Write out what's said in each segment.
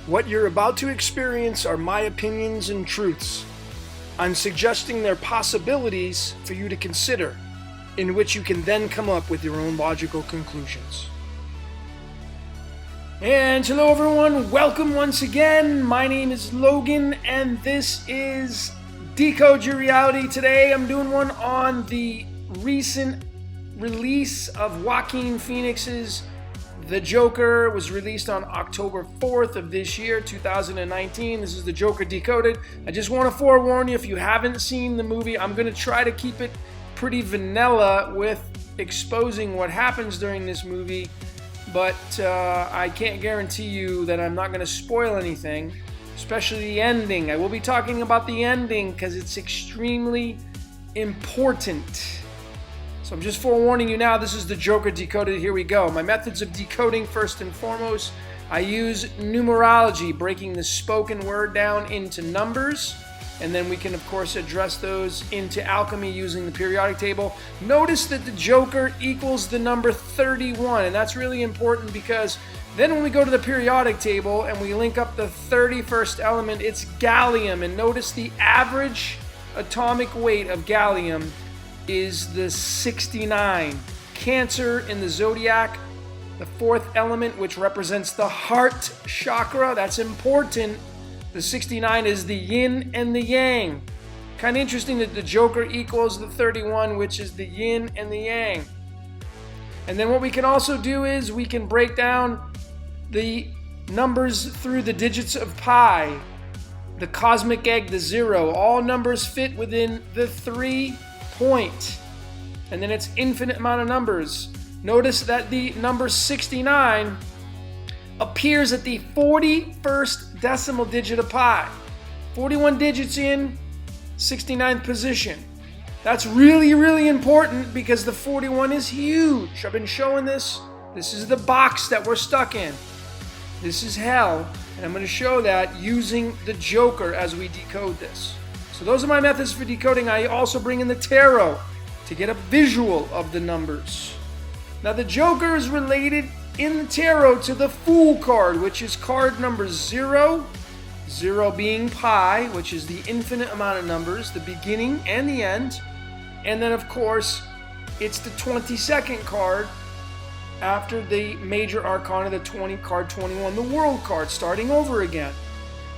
What you're about to experience are my opinions and truths. I'm suggesting they're possibilities for you to consider, in which you can then come up with your own logical conclusions. And hello everyone, welcome once again. My name is Logan and this is Decode Your Reality. Today I'm doing one on the recent release of Joaquin Phoenix's The Joker. It was released on October 4th of this year, 2019. This is The Joker Decoded. I just want to forewarn you, if you haven't seen the movie, I'm going to try to keep it pretty vanilla with exposing what happens during this movie, but I can't guarantee you that I'm not going to spoil anything, especially the ending. I will be talking about the ending because it's extremely important. So I'm just forewarning you now, this is The Joker Decoded. Here we go. My methods of decoding, first and foremost, I use numerology, breaking the spoken word down into numbers, and then we can of course address those into alchemy using the periodic table. Notice that the Joker equals the number 31, and that's really important because then when we go to the periodic table and we link up the 31st element, it's gallium, and notice the average atomic weight of gallium is the 69. Cancer in the zodiac, the fourth element, which represents the heart chakra. That's important. The 69 is the yin and the yang. Kind of interesting that the Joker equals the 31, which is the yin and the yang. And then what we can also do is we can break down the numbers through the digits of pi, the cosmic egg, the 0. All numbers fit within the 3 point, and then it's infinite amount of numbers. Notice that the number 69 appears at the 41st decimal digit of pi. 41 digits in, 69th position. That's really, really important because the 41 is huge. I've been showing this. This is the box that we're stuck in. This is hell, and I'm going to show that using the Joker as we decode this. So those are my methods for decoding. I also bring in the tarot to get a visual of the numbers. Now the Joker is related in the tarot to the Fool card, which is card number 0, 0 being pi, which is the infinite amount of numbers, the beginning and the end. And then of course, it's the 22nd card after the major arcana, the 20 card 21, the World card, starting over again.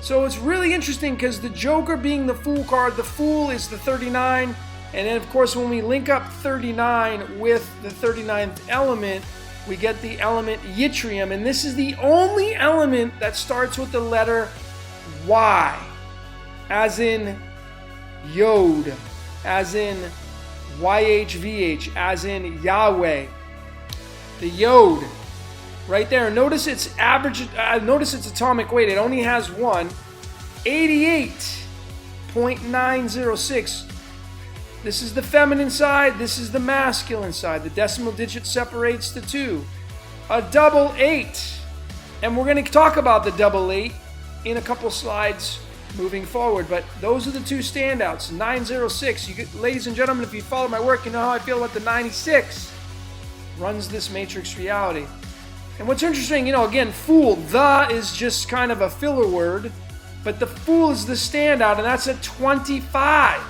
So it's really interesting because the Joker being the Fool card, the Fool is the 39, and then of course when we link up 39 with the 39th element, we get the element yttrium, and this is the only element that starts with the letter Y, as in Yod, as in YHVH, as in Yahweh. The Yod. Right there. Notice its average. Notice its atomic weight. It only has one. 88.906. This is the feminine side. This is the masculine side. The decimal digit separates the two. A double 8. And we're going to talk about the double 8 in a couple slides moving forward. But those are the two standouts. 906. Ladies and gentlemen, if you follow my work, you know how I feel about the 96. Runs this matrix reality. And what's interesting, again, Fool, the is just kind of a filler word, but the Fool is the standout, and that's at 25.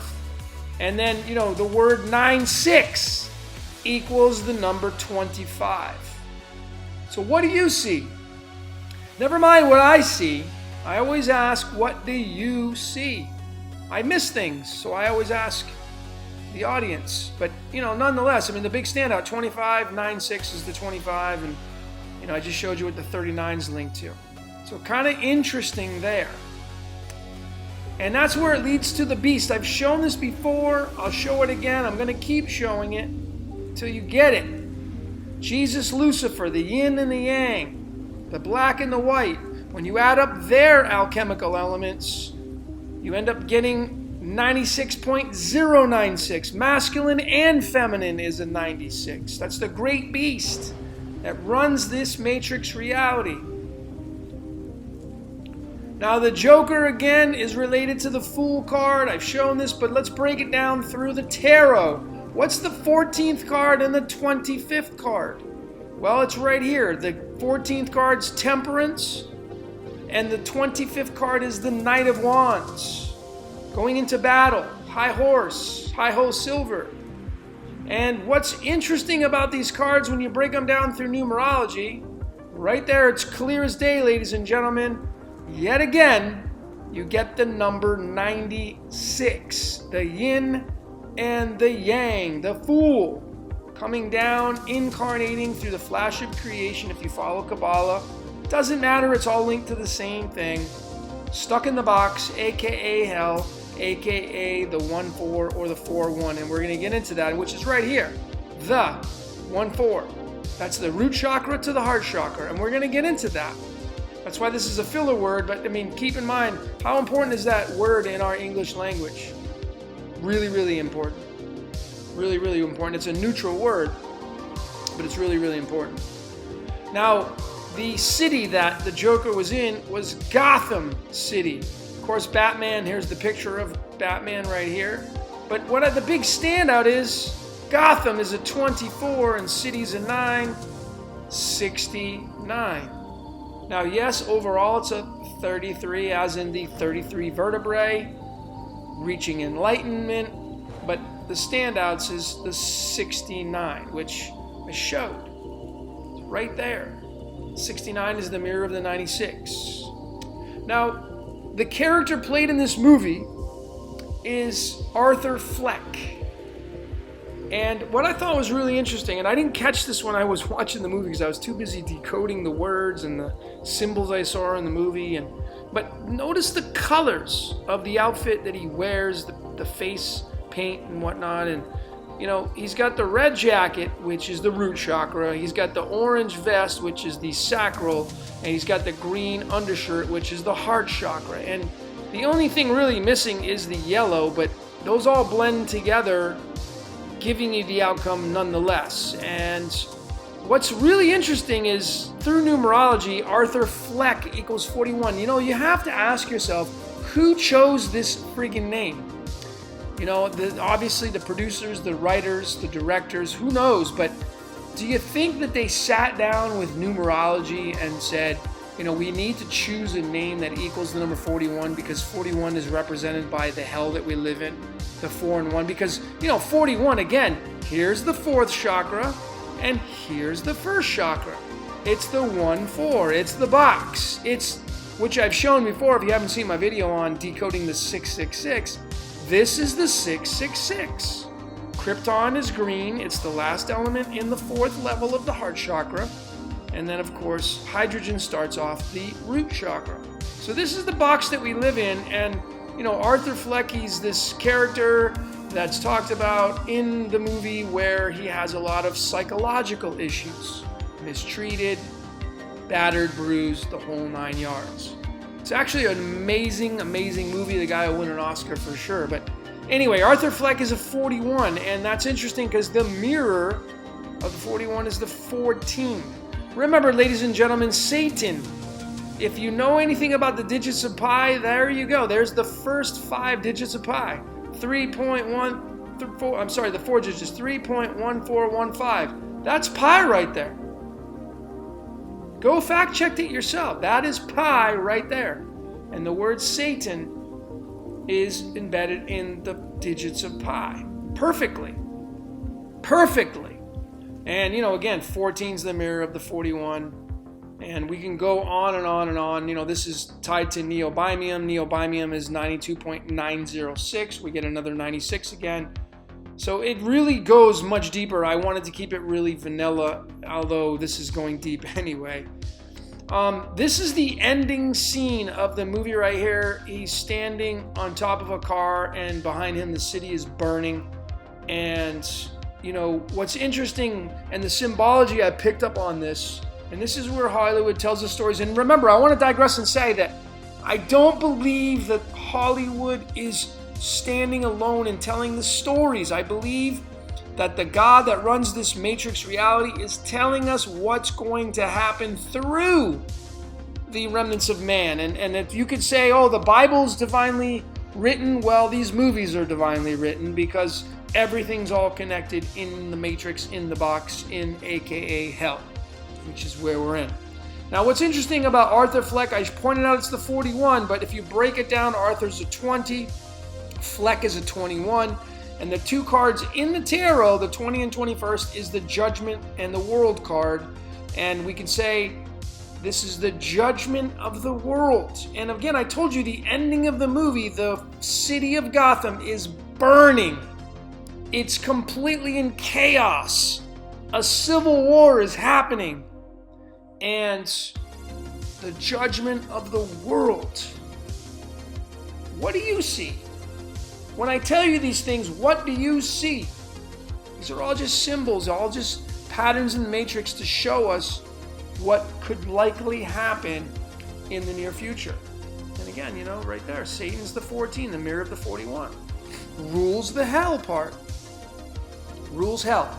And then, the word 96 equals the number 25. So what do you see? Never mind what I see. I always ask, what do you see? I miss things, so I always ask the audience. But, nonetheless, the big standout, 25, 96 is the 25, and I just showed you what the 39 is linked to. So kind of interesting there. And that's where it leads to the beast. I've shown this before. I'll show it again. I'm going to keep showing it until you get it. Jesus, Lucifer, the yin and the yang, the black and the white. When you add up their alchemical elements, you end up getting 96.096. Masculine and feminine is a 96. That's the great beast that runs this matrix reality. Now the Joker again is related to the Fool card. I've shown this, but let's break it down through the tarot. What's the 14th card and the 25th card? Well, it's right here. The 14th card's Temperance, And the 25th card is the Knight of Wands. Going into battle, high horse, high ho silver. And what's interesting about these cards when you break them down through numerology, right there, it's clear as day, ladies and gentlemen. Yet again, you get the number 96, the yin and the yang, the Fool, coming down, incarnating through the flash of creation. If you follow Kabbalah, doesn't matter, it's all linked to the same thing. Stuck in the box, aka hell, aka the 1-4 or the 4-1, and we're going to get into that, which is right here, the 1-4. That's the root chakra to the heart chakra, and we're going to get into that. That's why this is a filler word, but I mean, keep in mind, how important is that word in our English language? Really, really important. Really, really important. It's a neutral word, but it's really, really important. Now, the city that the Joker was in was Gotham City. Of course, Batman, here's the picture of Batman right here. But what the big standout is, Gotham is a 24 and city's a 9, 69. Now, yes, overall it's a 33, as in the 33 vertebrae, reaching enlightenment, but the standouts is the 69, which I showed. It's right there. 69 is the mirror of the 96. Now, the character played in this movie is Arthur Fleck. And what I thought was really interesting, and I didn't catch this when I was watching the movie because I was too busy decoding the words and the symbols I saw in the movie. But notice the colors of the outfit that he wears, the face paint and whatnot. And, you know, he's got the red jacket, which is the root chakra. He's got the orange vest, which is the sacral. And he's got the green undershirt, which is the heart chakra. And the only thing really missing is the yellow, but those all blend together, giving you the outcome nonetheless. And what's really interesting is through numerology, Arthur Fleck equals 41. You know, you have to ask yourself, who chose this friggin' name? You know, obviously the producers, the writers, the directors, who knows? But do you think that they sat down with numerology and said, you know, we need to choose a name that equals the number 41 because 41 is represented by the hell that we live in, the 4 and 1. Because, you know, 41, again, here's the 4th chakra and here's the 1st chakra. It's the 1-4. It's the box. It's, which I've shown before if you haven't seen my video on decoding the 666. This is the 666. Krypton is green. It's the last element in the 4th level of the heart chakra. And then, of course, hydrogen starts off the root chakra. So this is the box that we live in. And, you know, Arthur Fleck, he's this character that's talked about in the movie where he has a lot of psychological issues. Mistreated, battered, bruised, the whole 9 yards. It's actually an amazing, amazing movie. The guy will win an Oscar for sure. But anyway, Arthur Fleck is a 41. And that's interesting because the mirror of the 41 is the 14. Remember, ladies and gentlemen, Satan. If you know anything about the digits of pi, there you go. There's the first 5 digits of pi. 3.1, I'm sorry, the 4 digits, 3.1415. That's pi right there. Go fact check it yourself. That is pi right there. And the word Satan is embedded in the digits of pi. Perfectly. Perfectly. And, you know, again, 14 is the mirror of the 41. And we can go on and on and on. You know, this is tied to neobimium. Neobimium is 92.906. We get another 96 again. So it really goes much deeper. I wanted to keep it really vanilla, although this is going deep anyway. This is the ending scene of the movie right here. He's standing on top of a car, and behind him the city is burning. And, you know, what's interesting, and the symbology I picked up on this, and this is where Hollywood tells the stories. And remember, I want to digress and say that I don't believe that Hollywood is standing alone and telling the stories. I believe that the God that runs this matrix reality is telling us what's going to happen through the remnants of man. And if you could say, oh, the Bible's divinely written, well, these movies are divinely written because everything's all connected in the matrix, in the box, in aka hell, which is where we're in. Now, what's interesting about Arthur Fleck, I pointed out it's the 41, but if you break it down, Arthur's a 20, Fleck is a 21, and the two cards in the tarot, the 20 and 21st, is the Judgment and the World card, and we can say this is the judgment of the world. And again, I told you the ending of the movie, the city of Gotham is burning. It's completely in chaos. A civil war is happening. And the judgment of the world. What do you see? When I tell you these things, what do you see? These are all just symbols, all just patterns in the matrix to show us what could likely happen in the near future. And again, right there, Satan's the 14, the mirror of the 41. Rules the hell part. Rules hell.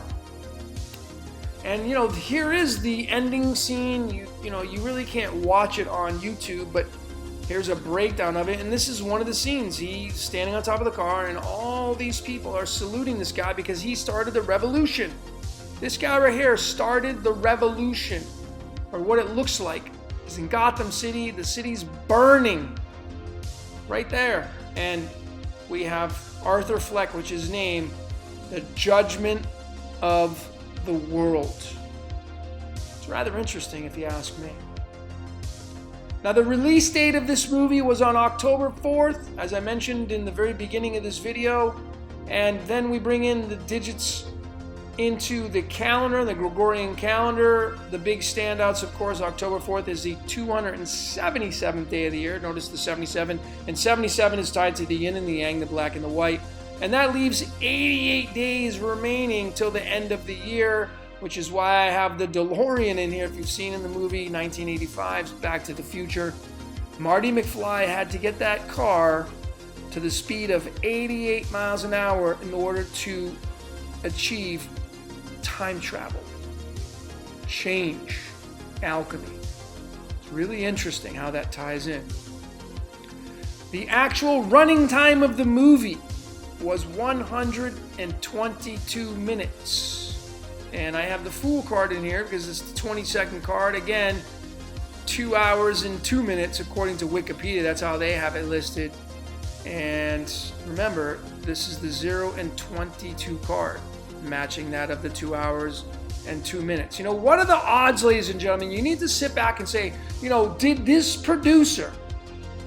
And here is the ending scene. You really can't watch it on YouTube, but here's a breakdown of it. And this is one of the scenes. He's standing on top of the car, and all these people are saluting this guy because he started the revolution. This guy right here started the revolution, or what it looks like. He's in Gotham City. The city's burning right there. And we have Arthur Fleck, which is named the Judgment of the World. It's rather interesting if you ask me. Now, the release date of this movie was on October 4th, as I mentioned in the very beginning of this video, and then we bring in the digits into the calendar, the Gregorian calendar. The big standouts, of course, October 4th is the 277th day of the year. Notice the 77, and 77 is tied to the yin and the yang, the black and the white. And that leaves 88 days remaining till the end of the year, which is why I have the DeLorean in here. If you've seen in the movie 1985's Back to the Future, Marty McFly had to get that car to the speed of 88 miles an hour in order to achieve time travel, change, alchemy. It's really interesting how that ties in. The actual running time of the movie was 122 minutes. And I have the Fool card in here because it's the 22nd card. Again, 2 hours and 2 minutes according to Wikipedia. That's how they have it listed. And remember, this is the 0 and 22 card, matching that of the 2 hours and 2 minutes. What are the odds, ladies and gentlemen? You need to sit back and say, did this producer,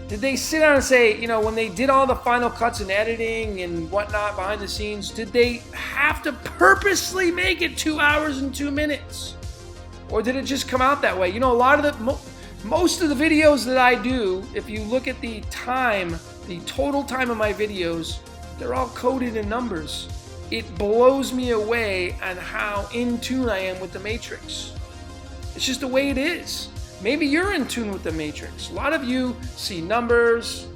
did they sit down and say, when they did all the final cuts and editing and whatnot behind the scenes, did they have to purposely make it 2 hours and 2 minutes? Or did it just come out that way? A lot of most of the videos that I do, if you look at the time, the total time of my videos, they're all coded in numbers. It blows me away on how in tune I am with the Matrix. It's just the way it is. Maybe you're in tune with the Matrix. A lot of you see numbers,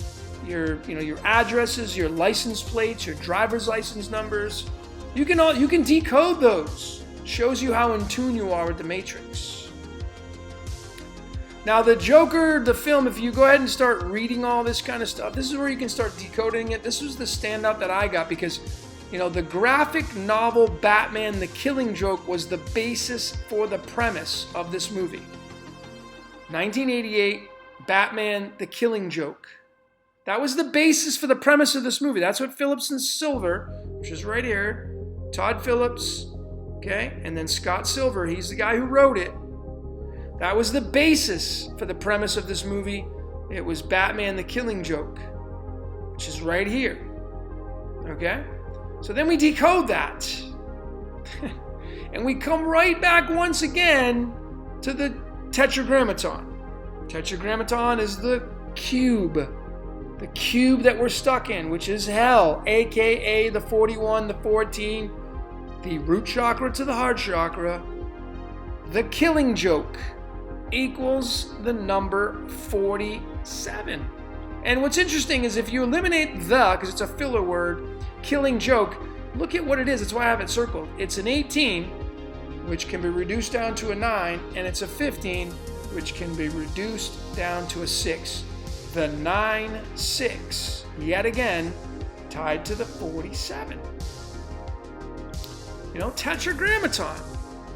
your addresses, your license plates, your driver's license numbers. You can decode those. Shows you how in tune you are with the Matrix. Now, the Joker, the film, if you go ahead and start reading all this kind of stuff, this is where you can start decoding it. This was the standout that I got because the graphic novel Batman: The Killing Joke was the basis for the premise of this movie. 1988, Batman: The Killing Joke. That was the basis for the premise of this movie. That's what Phillips and Silver, which is right here, Todd Phillips, okay, and then Scott Silver, he's the guy who wrote it. That was the basis for the premise of this movie. It was Batman: The Killing Joke, which is right here, okay? So then we decode that. And we come right back once again to the Tetragrammaton. Tetragrammaton is the cube that we're stuck in, which is hell, aka the 41, the 14, the root chakra to the heart chakra. The Killing Joke equals the number 47. And what's interesting is if you eliminate the, because it's a filler word, Killing Joke, look at what it is. That's why I have it circled. It's an 18, which can be reduced down to a 9, and it's a 15, which can be reduced down to a 6. The 9-6, yet again, tied to the 47. Tetragrammaton.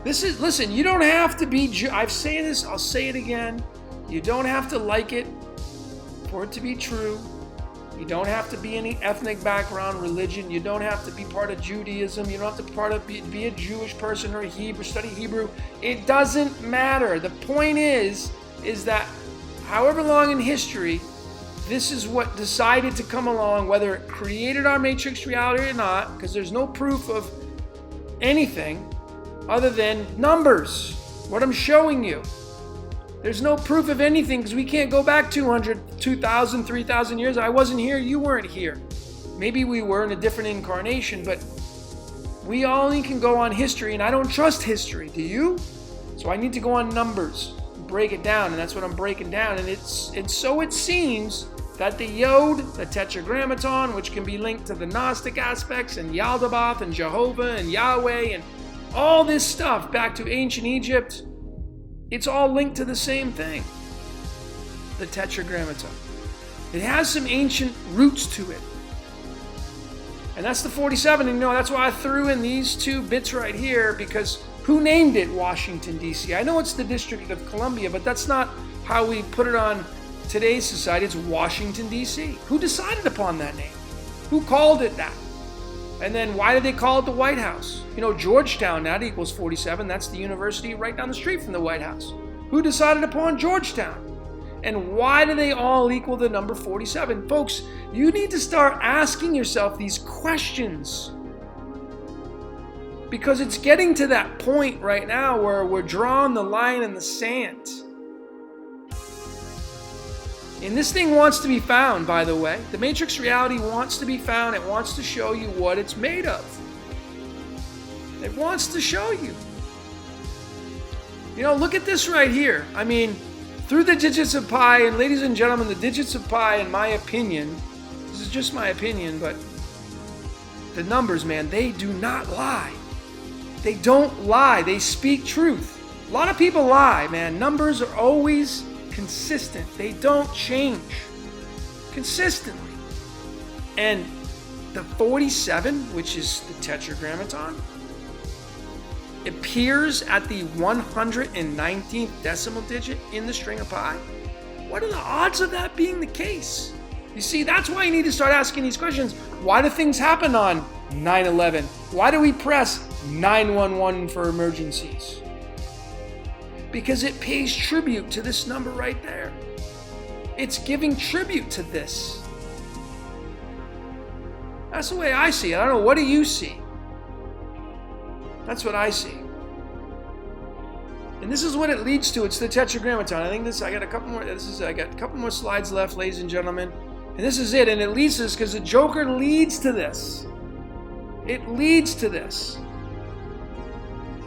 Listen, you don't have to be, I've said this, I'll say it again. You don't have to like it for it to be true. You don't have to be any ethnic background, religion. You don't have to be part of Judaism. You don't have to be a Jewish person or a Hebrew, study Hebrew. It doesn't matter. The point is that however long in history, this is what decided to come along, whether it created our matrix reality or not, because there's no proof of anything other than numbers, what I'm showing you. There's no proof of anything because we can't go back 200, 2,000, 3,000 years. I wasn't here, you weren't here. Maybe we were in a different incarnation, but we only can go on history, and I don't trust history. Do you? So I need to go on numbers, break it down, and that's what I'm breaking down. And so it seems that the Yod, the Tetragrammaton, which can be linked to the Gnostic aspects, and Yaldabaoth, and Jehovah, and Yahweh, and all this stuff back to ancient Egypt, it's all linked to the same thing, the Tetragrammaton. It has some ancient roots to it. And that's the 47, and that's why I threw in these two bits right here, because who named it Washington, D.C.? I know it's the District of Columbia, but that's not how we put it on today's society. It's Washington, D.C. Who decided upon that name? Who called it that? And then why did they call it the White House? Georgetown, that equals 47. That's the university right down the street from the White House. Who decided upon Georgetown? And why do they all equal the number 47? Folks, you need to start asking yourself these questions. Because it's getting to that point right now where we're drawing the line in the sand. And this thing wants to be found, by the way. The matrix reality wants to be found. It wants to show you what it's made of. It wants to show you. Look at this right here. I mean, through the digits of pi, and ladies and gentlemen, the digits of pi, in my opinion, this is just my opinion, but the numbers, man, they do not lie. They don't lie. They speak truth. A lot of people lie, man. Numbers are always consistent. They don't change consistently. And the 47, which is the Tetragrammaton, appears at the 119th decimal digit in the string of pi. What are the odds of that being the case? You see, that's why you need to start asking these questions. Why do things happen on 9/11? Why do we press 911 for emergencies? Because it pays tribute to this number right there. It's giving tribute to this. That's the way I see it. I don't know, what do you see? That's what I see. And this is what it leads to. It's the Tetragrammaton. I got a couple more slides left, ladies and gentlemen. And this is it. And it leads to this because the Joker leads to this. It leads to this.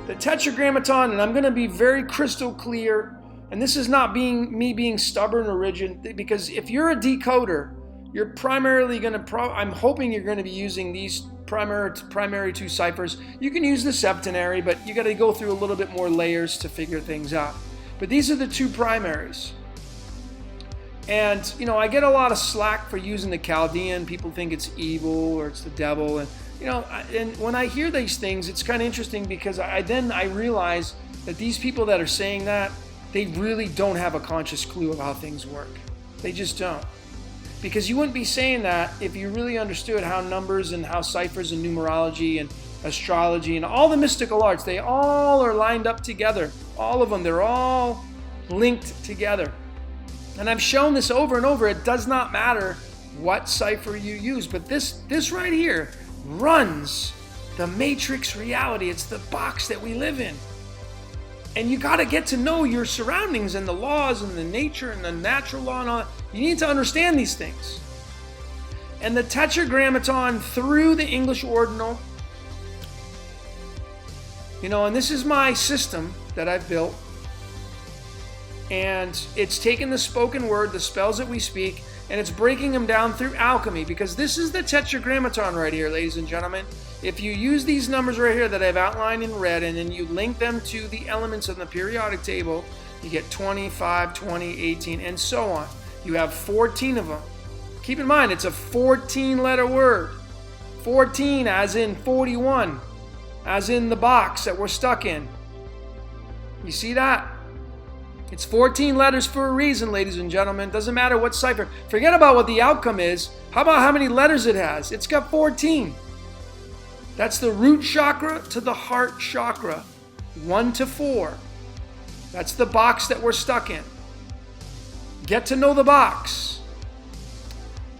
The Tetragrammaton, and I'm going to be very crystal clear, and this is not me being stubborn or rigid, because if you're a decoder, you're primarily going to, I'm hoping you're going to be using these primary two ciphers. You can use the septenary, but you got to go through a little bit more layers to figure things out. But these are the two primaries. And, I get a lot of slack for using the Chaldean. People think it's evil or it's the devil, and when I hear these things, it's kind of interesting because I realize that these people that are saying that, they really don't have a conscious clue of how things work. They just don't. Because you wouldn't be saying that if you really understood how numbers and how ciphers and numerology and astrology and all the mystical arts, they all are lined up together. All of them, they're all linked together. And I've shown this over and over. It does not matter what cipher you use, but this right here runs the matrix reality. It's the box that we live in. And you got to get to know your surroundings and the laws and the nature and the natural law and all that. You need to understand these things. And the Tetragrammaton through the English ordinal, and this is my system that I've built. And it's taken the spoken word, the spells that we speak, and it's breaking them down through alchemy, because this is the Tetragrammaton right here, ladies and gentlemen. If you use these numbers right here that I've outlined in red, and then you link them to the elements of the periodic table, you get 25, 20, 18, and so on. You have 14 of them. Keep in mind, it's a 14-letter word. 14 as in 41, as in the box that we're stuck in. You see that? It's 14 letters for a reason, ladies and gentlemen. Doesn't matter what cipher. Forget about what the outcome is. How about how many letters it has? It's got 14. That's the root chakra to the heart chakra. 1 to 4. That's the box that we're stuck in. Get to know the box.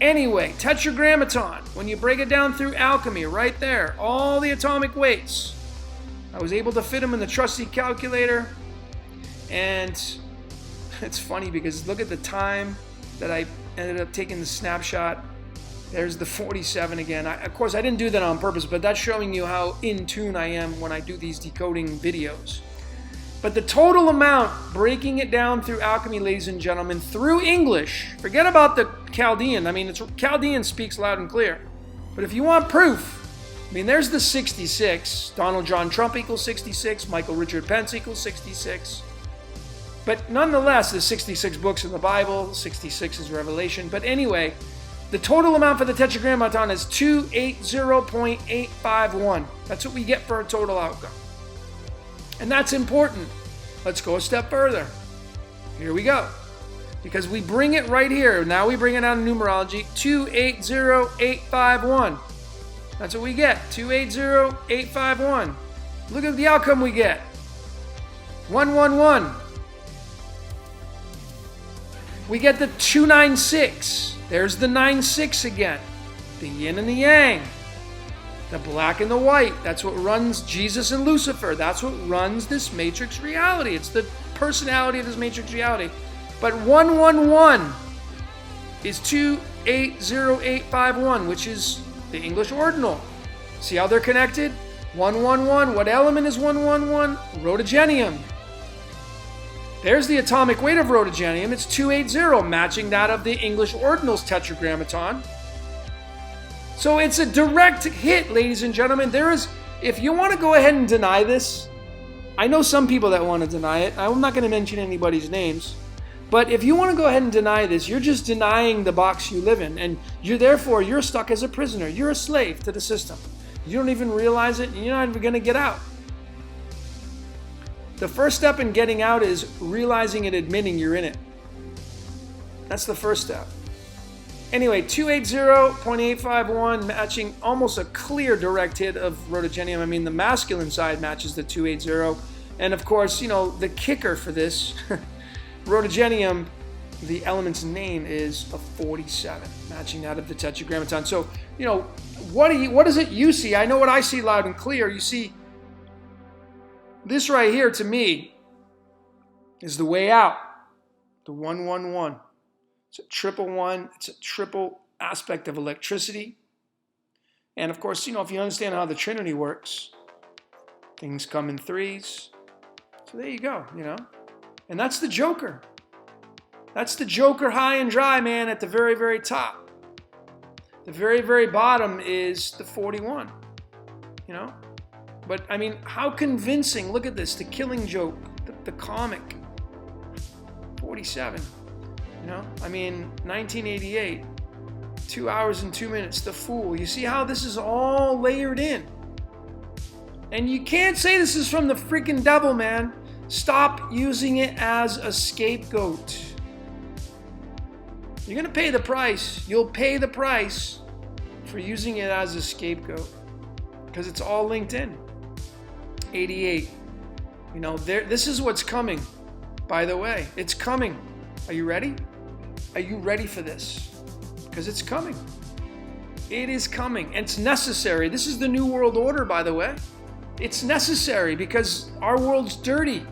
Anyway, Tetragrammaton. When you break it down through alchemy, right there, all the atomic weights. I was able to fit them in the trusty calculator. And it's funny because look at the time that I ended up taking the snapshot. There's the 47 again. Of course, I didn't do that on purpose, but that's showing you how in tune I am when I do these decoding videos. But the total amount, breaking it down through alchemy, ladies and gentlemen, through English, forget about the Chaldean. I mean, Chaldean speaks loud and clear. But if you want proof, I mean, there's the 66. Donald John Trump equals 66. Michael Richard Pence equals 66. But nonetheless, there's 66 books in the Bible. 66 is Revelation. But anyway, the total amount for the Tetragrammaton is 280.851. That's what we get for a total outcome. And that's important. Let's go a step further. Here we go. Because we bring it right here. Now we bring it out in numerology. 280851. That's what we get. 280851. Look at the outcome we get. 111. We get the 296. There's the 96 again. The yin and the yang. The black and the white. That's what runs Jesus and Lucifer. That's what runs this matrix reality. It's the personality of this matrix reality. But 111 is 280851, which is the English ordinal. See how they're connected? 111. What element is 111? Rhodogenium. There's the atomic weight of rhodogenium. It's 280, matching that of the English ordinal's Tetragrammaton. So it's a direct hit, ladies and gentlemen. If you want to go ahead and deny this, I know some people that want to deny it. I'm not going to mention anybody's names. But if you want to go ahead and deny this, you're just denying the box you live in. And therefore, you're stuck as a prisoner. You're a slave to the system. You don't even realize it, and you're not even going to get out. The first step in getting out is realizing and admitting you're in it. That's the first step. Anyway, 280.851, matching almost a clear direct hit of rhodogenium. I mean, the masculine side matches the 280. And of course, the kicker for this, rhodogenium, the element's name is a 47, matching that of the Tetragrammaton. So, what is it you see? I know what I see loud and clear. You see, this right here, to me, is the way out. The 111. It's a triple one. It's a triple aspect of electricity. And of course, if you understand how the Trinity works, things come in threes. So there you go, And that's the Joker. That's the Joker high and dry, man, at the very, very top. The very, very bottom is the 41, But, I mean, how convincing. Look at this, the Killing Joke, the comic. 47, 1988, 2 hours and 2 minutes, The Fool. You see how this is all layered in? And you can't say this is from the freaking devil, man. Stop using it as a scapegoat. You're going to pay the price. You'll pay the price for using it as a scapegoat. Because it's all linked in. 88. This is what's coming. By the way, it's coming. Are you ready? Are you ready for this? Because it's coming. It is coming. And it's necessary. This is the New World Order, by the way. It's necessary because our world's dirty.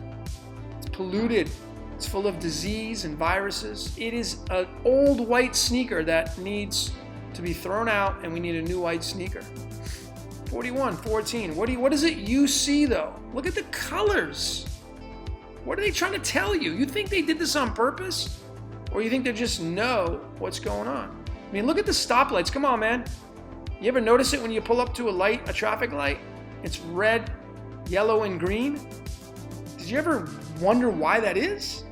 It's polluted. It's full of disease and viruses. It is an old white sneaker that needs to be thrown out, and we need a new white sneaker. 41, 14. What is it you see, though? Look at the colors. What are they trying to tell you? You think they did this on purpose? Or you think they just know what's going on? I mean, look at the stoplights. Come on, man. You ever notice it when you pull up to a traffic light? It's red, yellow, and green. Did you ever wonder why that is?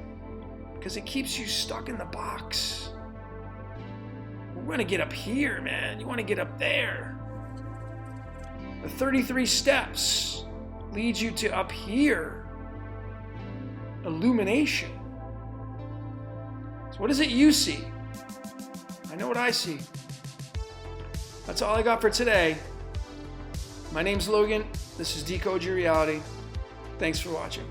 Because it keeps you stuck in the box. We want to get up here, man. You want to get up there. The 33 steps lead you to up here. illumination. So what is it you see? I know what I see. That's all I got for today. My name's Logan. This is Decode Your Reality. Thanks for watching.